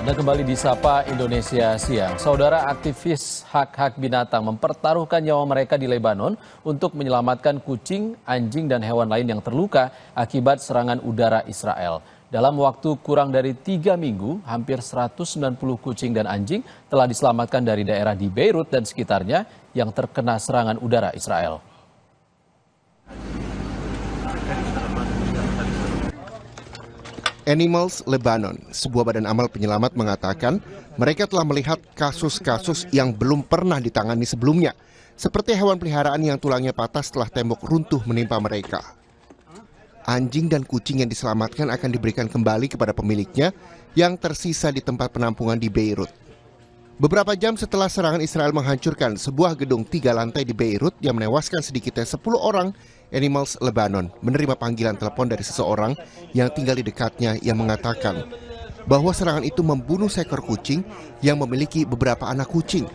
Anda kembali di Sapa Indonesia Siang. Saudara aktivis hak-hak binatang mempertaruhkan nyawa mereka di Lebanon untuk menyelamatkan kucing, anjing, dan hewan lain yang terluka akibat serangan udara Israel. Dalam waktu kurang dari 3 minggu, hampir 190 kucing dan anjing telah diselamatkan dari daerah di Beirut dan sekitarnya yang terkena serangan udara Israel. Animals Lebanon, sebuah badan amal penyelamat mengatakan mereka telah melihat kasus-kasus yang belum pernah ditangani sebelumnya, seperti hewan peliharaan yang tulangnya patah setelah tembok runtuh menimpa mereka. Anjing dan kucing yang diselamatkan akan diberikan kembali kepada pemiliknya yang tersisa di tempat penampungan di Beirut. Beberapa jam setelah serangan Israel menghancurkan sebuah gedung 3 lantai di Beirut yang menewaskan sedikitnya 10 orang, Animals Lebanon menerima panggilan telepon dari seseorang yang tinggal di dekatnya yang mengatakan bahwa serangan itu membunuh seekor kucing yang memiliki beberapa anak kucing.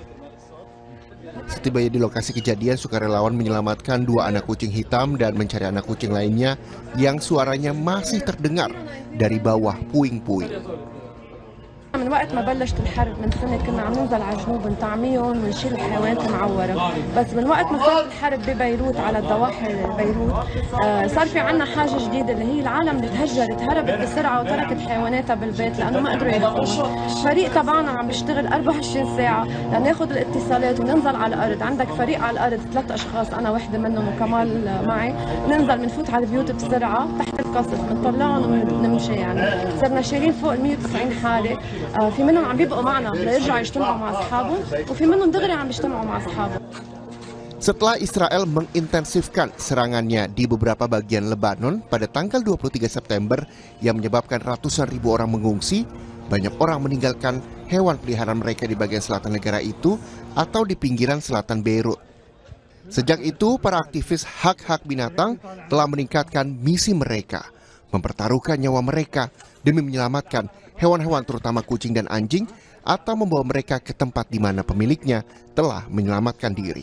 Setibanya di lokasi kejadian, sukarelawan menyelamatkan 2 anak kucing hitam dan mencari anak kucing lainnya yang suaranya masih terdengar dari bawah puing-puing. من وقت ما بلشت الحرب من سنة كنا عم ننزل على جنوب نطعميهم ونشيل الحيوانات المعورة، بس من وقت ما صارت الحرب ببيروت على الضواحي بيروت صار في عنا حاجة جديدة اللي هي العالم اللي تهجرت هربت بسرعة وتركت حيواناتها بالبيت لأنه ما قدروا ياخذوها. فريق تبعنا عم بيشتغل 24 ساعة لناخذ الاتصالات وننزل على الأرض. عندك فريق على الأرض 3 أشخاص، أنا وحدة منهم وكمال معي، ننزل بنفوت على البيوت بسرعة تحت القصف بنطلعهم وبنمشي. يعني صرنا شايلين فوق 190 حالة، في منهم عم بيبقوا معنا ليرجعوا يجتمعوا مع أصحابهم وفي منهم دغري عم بيجتمعوا مع أصحابهم. Setelah Israel mengintensifkan serangannya di beberapa bagian Lebanon pada tanggal 23 September yang menyebabkan ratusan ribu orang mengungsi, banyak orang meninggalkan hewan peliharaan mereka di bagian selatan negara itu atau di pinggiran selatan Beirut. Sejak itu, para aktivis hak-hak binatang telah meningkatkan misi mereka, mempertaruhkan nyawa mereka demi menyelamatkan hewan-hewan terutama kucing dan anjing atau membawa mereka ke tempat di mana pemiliknya telah menyelamatkan diri.